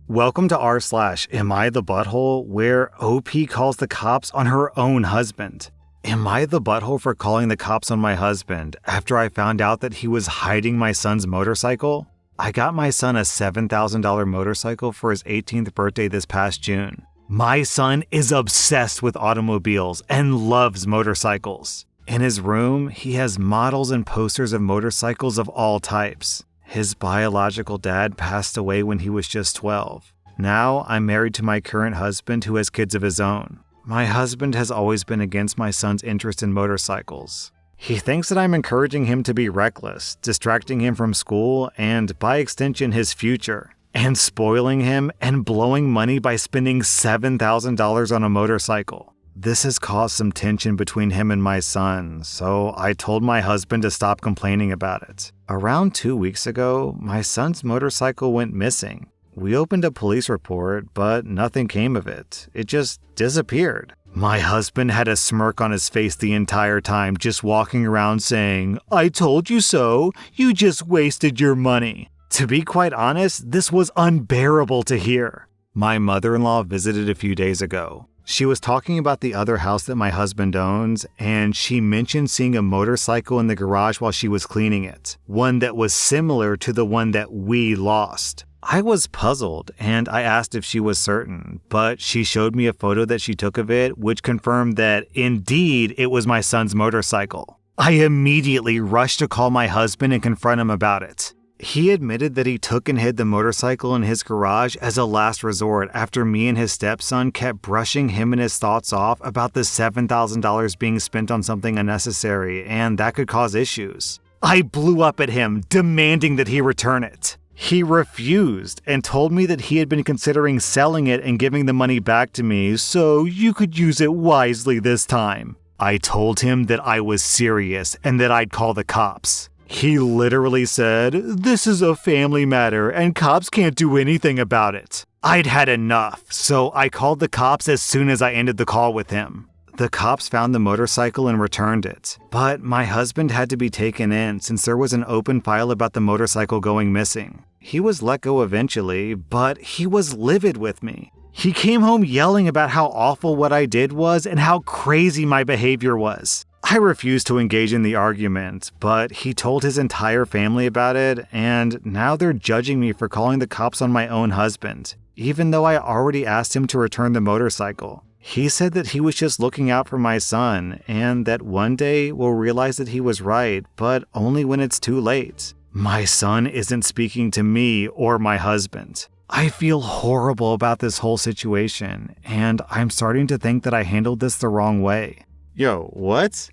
Welcome to rSlash, Am I the Butthole, where OP calls the cops on her own husband. Am I the butthole for calling the cops on my husband after I found out that he was hiding my son's motorcycle? I got my son a $7,000 motorcycle for his 18th birthday this past June. My son is obsessed with automobiles and loves motorcycles. In his room, he has models and posters of motorcycles of all types. His biological dad passed away when he was just 12. Now, I'm married to my current husband who has kids of his own. My husband has always been against my son's interest in motorcycles. He thinks that I'm encouraging him to be reckless, distracting him from school, and by extension his future, and spoiling him and blowing money by spending $7,000 on a motorcycle. This has caused some tension between him and my son, so I told my husband to stop complaining about it. Around 2 weeks ago, my son's motorcycle went missing. We opened a police report, but nothing came of it. It just disappeared. My husband had a smirk on his face the entire time, just walking around saying, "I told you so, you just wasted your money." To be quite honest, this was unbearable to hear. My mother-in-law visited a few days ago. She was talking about the other house that my husband owns, and she mentioned seeing a motorcycle in the garage while she was cleaning it, one that was similar to the one that we lost. I was puzzled, and I asked if she was certain, but she showed me a photo that she took of it, which confirmed that indeed it was my son's motorcycle. I immediately rushed to call my husband and confront him about it. He admitted that he took and hid the motorcycle in his garage as a last resort after me and his stepson kept brushing him and his thoughts off about the $7,000 being spent on something unnecessary, and that could cause issues. I blew up at him, demanding that he return it. He refused and told me that he had been considering selling it and giving the money back to me so you could use it wisely this time. I told him that I was serious and that I'd call the cops. He literally said, "This is a family matter and cops can't do anything about it." I'd had enough, so I called the cops as soon as I ended the call with him. The cops found the motorcycle and returned it, but my husband had to be taken in since there was an open file about the motorcycle going missing. He was let go eventually, but he was livid with me. He came home yelling about how awful what I did was and how crazy my behavior was. I refused to engage in the argument, but he told his entire family about it, and now they're judging me for calling the cops on my own husband, even though I already asked him to return the motorcycle. He said that he was just looking out for my son, and that one day we'll realize that he was right, but only when it's too late. My son isn't speaking to me or my husband. I feel horrible about this whole situation, and I'm starting to think that I handled this the wrong way. Yo, what?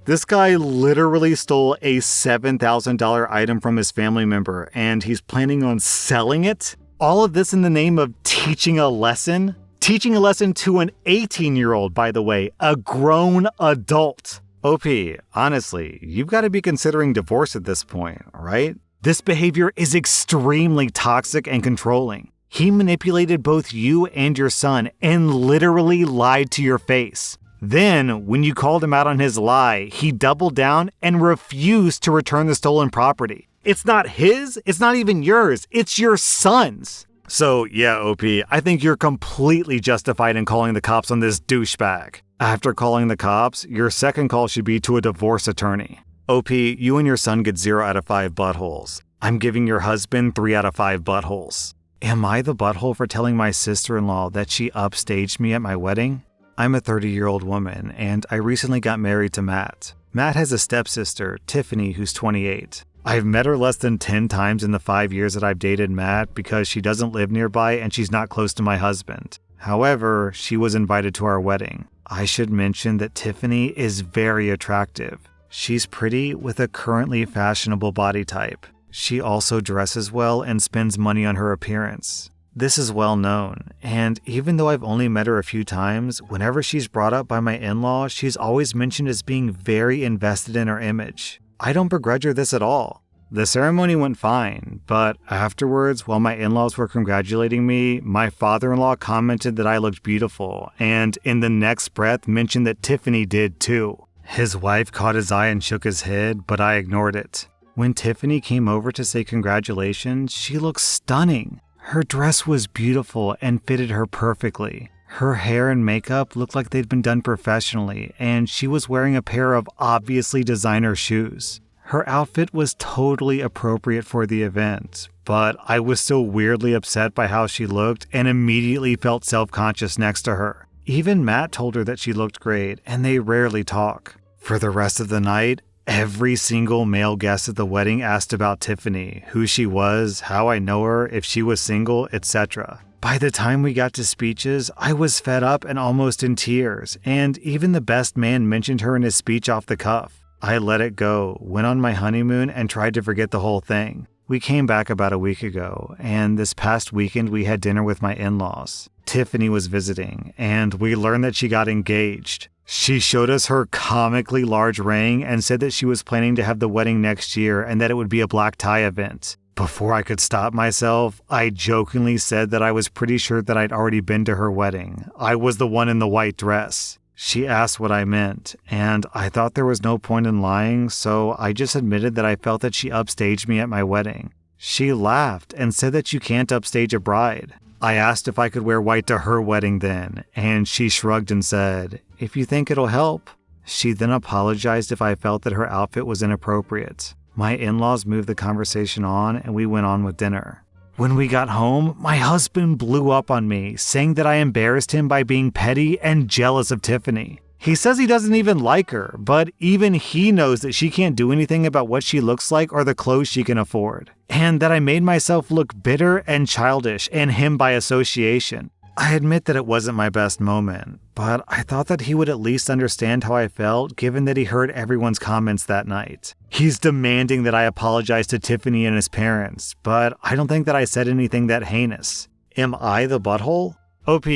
This guy literally stole a $7,000 item from his family member, and he's planning on selling it? All of this in the name of teaching a lesson? Teaching a lesson to an 18-year-old, by the way, a grown adult. OP, honestly, you've got to be considering divorce at this point, right? This behavior is extremely toxic and controlling. He manipulated both you and your son and literally lied to your face. Then, when you called him out on his lie, he doubled down and refused to return the stolen property. It's not his, it's not even yours, it's your son's. So yeah, OP, I think you're completely justified in calling the cops on this douchebag. After calling the cops, your second call should be to a divorce attorney. OP, you and your son get 0 out of 5 buttholes. I'm giving your husband 3 out of 5 buttholes. Am I the butthole for telling my sister-in-law that she upstaged me at my wedding? I'm a 30-year-old woman, and I recently got married to Matt. Matt has a stepsister, Tiffany, who's 28. I've met her less than 10 times in the 5 years that I've dated Matt because she doesn't live nearby and she's not close to my husband. However, she was invited to our wedding. I should mention that Tiffany is very attractive. She's pretty with a currently fashionable body type. She also dresses well and spends money on her appearance. This is well known, and even though I've only met her a few times, whenever she's brought up by my in-laws, she's always mentioned as being very invested in her image. I don't begrudge her this at all. The ceremony went fine, but afterwards, while my in-laws were congratulating me, my father-in-law commented that I looked beautiful, and in the next breath mentioned that Tiffany did too. His wife caught his eye and shook his head, but I ignored it. When Tiffany came over to say congratulations, she looked stunning. Her dress was beautiful and fitted her perfectly. Her hair and makeup looked like they'd been done professionally, and she was wearing a pair of obviously designer shoes. Her outfit was totally appropriate for the event, but I was still weirdly upset by how she looked and immediately felt self-conscious next to her. Even Matt told her that she looked great, and they rarely talk. For the rest of the night, every single male guest at the wedding asked about Tiffany, who she was, how I know her, if she was single, etc. By the time we got to speeches, I was fed up and almost in tears, and even the best man mentioned her in his speech off the cuff. I let it go, went on my honeymoon, and tried to forget the whole thing. We came back about a week ago, and this past weekend we had dinner with my in-laws. Tiffany was visiting, and we learned that she got engaged. She showed us her comically large ring and said that she was planning to have the wedding next year and that it would be a black tie event. Before I could stop myself, I jokingly said that I was pretty sure that I'd already been to her wedding. I was the one in the white dress. She asked what I meant, and I thought there was no point in lying, so I just admitted that I felt that she upstaged me at my wedding. She laughed and said that you can't upstage a bride. I asked if I could wear white to her wedding then, and she shrugged and said, "If you think it'll help." She then apologized if I felt that her outfit was inappropriate. My in-laws moved the conversation on, and we went on with dinner. When we got home, my husband blew up on me, saying that I embarrassed him by being petty and jealous of Tiffany. He says he doesn't even like her, but even he knows that she can't do anything about what she looks like or the clothes she can afford, and that I made myself look bitter and childish, and him by association. I admit that it wasn't my best moment, but I thought that he would at least understand how I felt given that he heard everyone's comments that night. He's demanding that I apologize to Tiffany and his parents, but I don't think that I said anything that heinous. Am I the butthole? OP,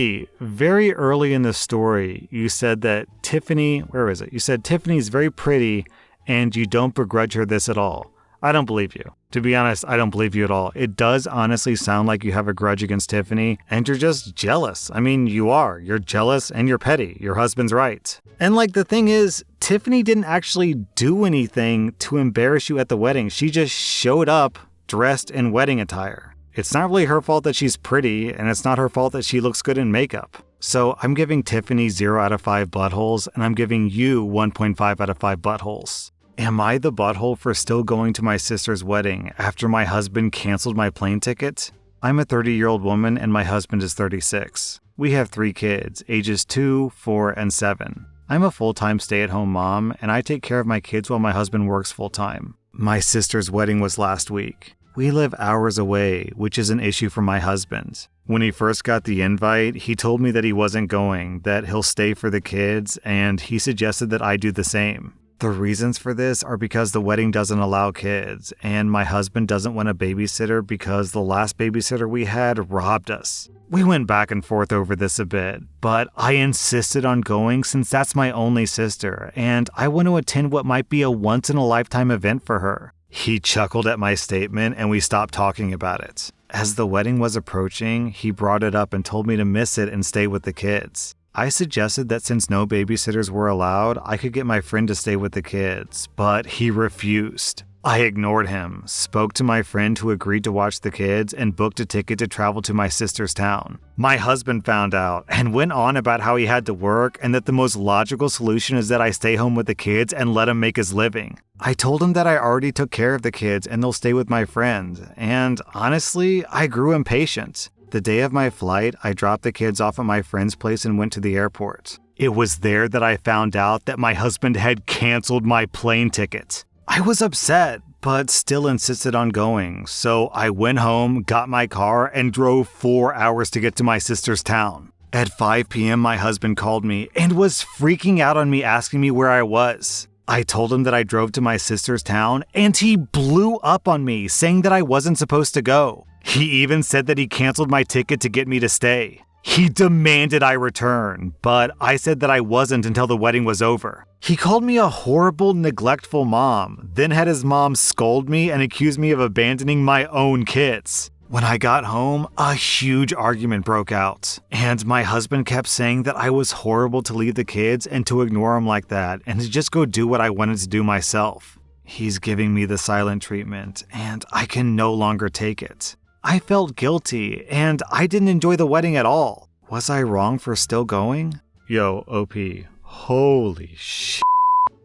very early in the story, you said that Tiffany, You said Tiffany's very pretty and you don't begrudge her this at all. I don't believe you. To be honest, I don't believe you at all. It does honestly sound like you have a grudge against Tiffany, and you're just jealous. I mean, you are. You're jealous and you're petty. Your husband's right. And the thing is, Tiffany didn't actually do anything to embarrass you at the wedding. She just showed up dressed in wedding attire. It's not really her fault that she's pretty, and it's not her fault that she looks good in makeup. So I'm giving Tiffany 0 out of 5 buttholes, and I'm giving you 1.5 out of 5 buttholes. Am I the butthole for still going to my sister's wedding after my husband canceled my plane ticket? I'm a 30-year-old woman and my husband is 36. We have 3 kids, ages 2, 4, and 7. I'm a full-time stay-at-home mom, and I take care of my kids while my husband works full-time. My sister's wedding was last week. We live hours away, which is an issue for my husband. When he first got the invite, he told me that he wasn't going, that he'll stay for the kids, and he suggested that I do the same. The reasons for this are because the wedding doesn't allow kids, and my husband doesn't want a babysitter because the last babysitter we had robbed us. We went back and forth over this a bit, but I insisted on going since that's my only sister, and I want to attend what might be a once-in-a-lifetime event for her. He chuckled at my statement and we stopped talking about it. As the wedding was approaching, he brought it up and told me to miss it and stay with the kids. I suggested that since no babysitters were allowed, I could get my friend to stay with the kids, but he refused. I ignored him, spoke to my friend who agreed to watch the kids, and booked a ticket to travel to my sister's town. My husband found out and went on about how he had to work and that the most logical solution is that I stay home with the kids and let him make his living. I told him that I already took care of the kids and they'll stay with my friend, and honestly, I grew impatient. The day of my flight, I dropped the kids off at my friend's place and went to the airport. It was there that I found out that my husband had canceled my plane ticket. I was upset, but still insisted on going, so I went home, got my car, and drove 4 hours to get to my sister's town. At 5 p.m., my husband called me and was freaking out on me, asking me where I was. I told him that I drove to my sister's town, and he blew up on me, saying that I wasn't supposed to go. He even said that he canceled my ticket to get me to stay. He demanded I return, but I said that I wasn't until the wedding was over. He called me a horrible, neglectful mom, then had his mom scold me and accuse me of abandoning my own kids. When I got home, a huge argument broke out, and my husband kept saying that I was horrible to leave the kids and to ignore them like that, and to just go do what I wanted to do myself. He's giving me the silent treatment, and I can no longer take it. I felt guilty, and I didn't enjoy the wedding at all. Was I wrong for still going? Yo, OP, holy shit.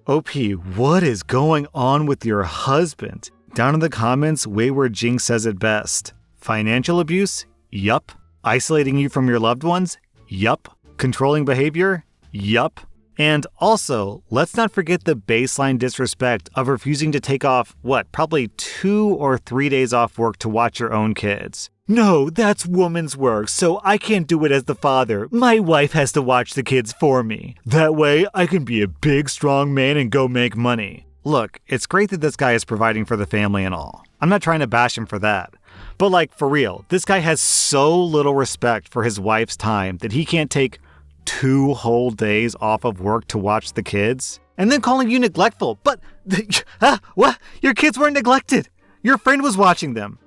OP, what is going on with your husband? Down in the comments, Wayward Jinx says it best. Financial abuse? Yup. Isolating you from your loved ones? Yup. Controlling behavior? Yup. And also, let's not forget the baseline disrespect of refusing to take off, probably 2 or 3 days off work to watch your own kids. No, that's woman's work, so I can't do it as the father. My wife has to watch the kids for me. That way, I can be a big, strong man and go make money. Look, it's great that this guy is providing for the family and all. I'm not trying to bash him for that. But for real, this guy has so little respect for his wife's time that he can't take 2 whole days off of work to watch the kids? And then calling you neglectful. But, what? Your kids weren't neglected. Your friend was watching them.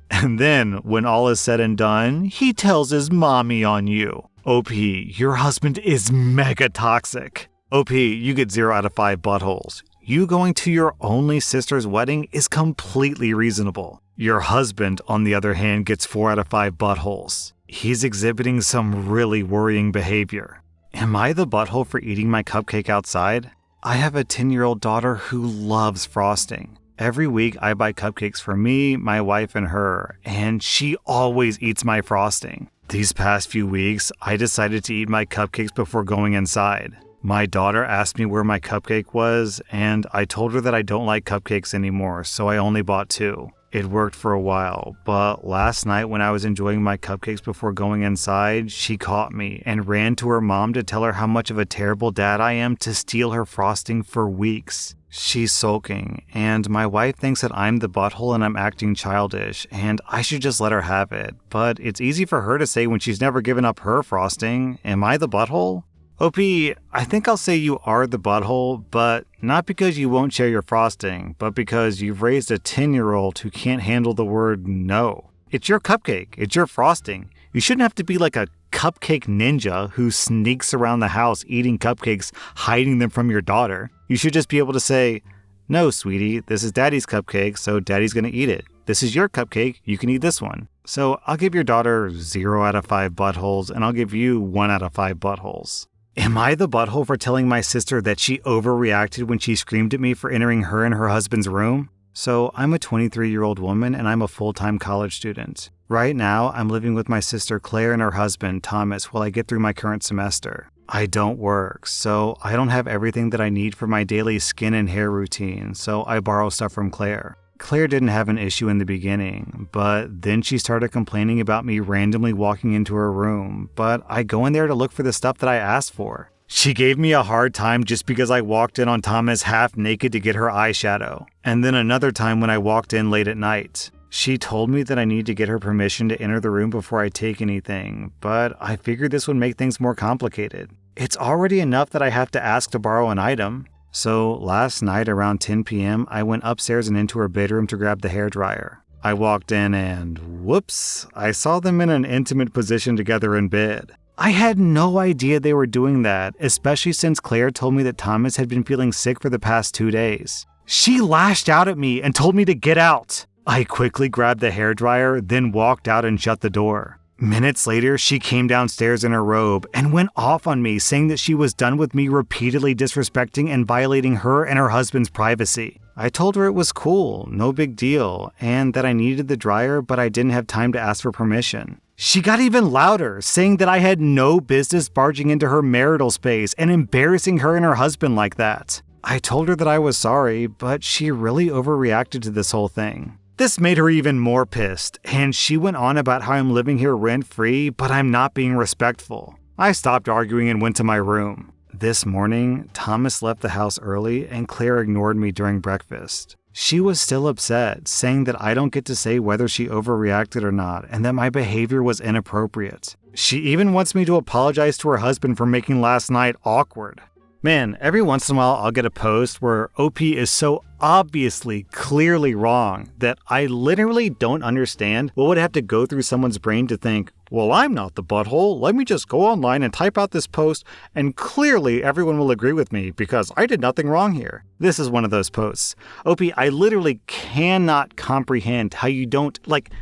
And then, when all is said and done, he tells his mommy on you. OP, your husband is mega toxic. OP, you get 0 out of 5 buttholes. You going to your only sister's wedding is completely reasonable. Your husband, on the other hand, gets 4 out of 5 buttholes. He's exhibiting some really worrying behavior. Am I the butthole for eating my cupcake outside? I have a 10-year-old daughter who loves frosting. Every week I buy cupcakes for me, my wife, and her, and she always eats my frosting. These past few weeks, I decided to eat my cupcakes before going inside. My daughter asked me where my cupcake was, and I told her that I don't like cupcakes anymore, so I only bought 2. It worked for a while, but last night when I was enjoying my cupcakes before going inside, she caught me and ran to her mom to tell her how much of a terrible dad I am to steal her frosting for weeks. She's sulking, and my wife thinks that I'm the butthole and I'm acting childish, and I should just let her have it. But it's easy for her to say when she's never given up her frosting. Am I the butthole? OP, I think I'll say you are the butthole, but not because you won't share your frosting, but because you've raised a 10-year-old who can't handle the word no. It's your cupcake. It's your frosting. You shouldn't have to be like a cupcake ninja who sneaks around the house eating cupcakes, hiding them from your daughter. You should just be able to say, no, sweetie, this is daddy's cupcake, so daddy's gonna eat it. This is your cupcake, you can eat this one. So I'll give your daughter 0 out of 5 buttholes, and I'll give you 1 out of 5 buttholes. Am I the butthole for telling my sister that she overreacted when she screamed at me for entering her and her husband's room? So I'm a 23-year-old woman and I'm a full-time college student. Right now, I'm living with my sister Claire and her husband Thomas while I get through my current semester. I don't work, so I don't have everything that I need for my daily skin and hair routine, so I borrow stuff from Claire. Claire didn't have an issue in the beginning, but then she started complaining about me randomly walking into her room, but I go in there to look for the stuff that I asked for. She gave me a hard time just because I walked in on Thomas half naked to get her eyeshadow, and then another time when I walked in late at night. She told me that I need to get her permission to enter the room before I take anything, but I figured this would make things more complicated. It's already enough that I have to ask to borrow an item. So last night around 10 p.m., I went upstairs and into her bedroom to grab the hairdryer. I walked in and whoops, I saw them in an intimate position together in bed. I had no idea they were doing that, especially since Claire told me that Thomas had been feeling sick for the past 2 days. She lashed out at me and told me to get out. I quickly grabbed the hairdryer, then walked out and shut the door. Minutes later, she came downstairs in her robe and went off on me, saying that she was done with me repeatedly disrespecting and violating her and her husband's privacy. I told her it was cool, no big deal, and that I needed the dryer, but I didn't have time to ask for permission. She got even louder, saying that I had no business barging into her marital space and embarrassing her and her husband like that. I told her that I was sorry, but she really overreacted to this whole thing. This made her even more pissed, and she went on about how I'm living here rent-free, but I'm not being respectful. I stopped arguing and went to my room. This morning, Thomas left the house early and Claire ignored me during breakfast. She was still upset, saying that I don't get to say whether she overreacted or not, and that my behavior was inappropriate. She even wants me to apologize to her husband for making last night awkward. Man, every once in a while I'll get a post where OP is so obviously, clearly wrong that I literally don't understand what would have to go through someone's brain to think, well, I'm not the butthole. Let me just go online and type out this post, and clearly everyone will agree with me because I did nothing wrong here. This is one of those posts. OP, I literally cannot comprehend how you don't,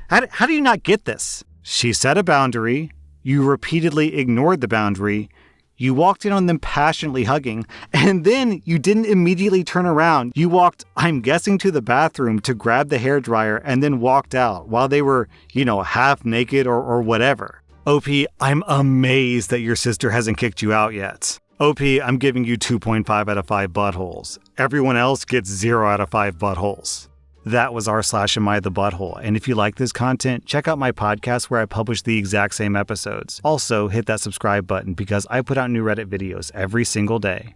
how do you not get this? She set a boundary. You repeatedly ignored the boundary. You walked in on them passionately hugging, and then you didn't immediately turn around. You walked, I'm guessing, to the bathroom to grab the hairdryer and then walked out while they were, half naked or whatever. OP, I'm amazed that your sister hasn't kicked you out yet. OP, I'm giving you 2.5 out of 5 buttholes. Everyone else gets 0 out of 5 buttholes. That was r/AmITheButthole, and if you like this content, check out my podcast where I publish the exact same episodes. Also, hit that subscribe button because I put out new Reddit videos every single day.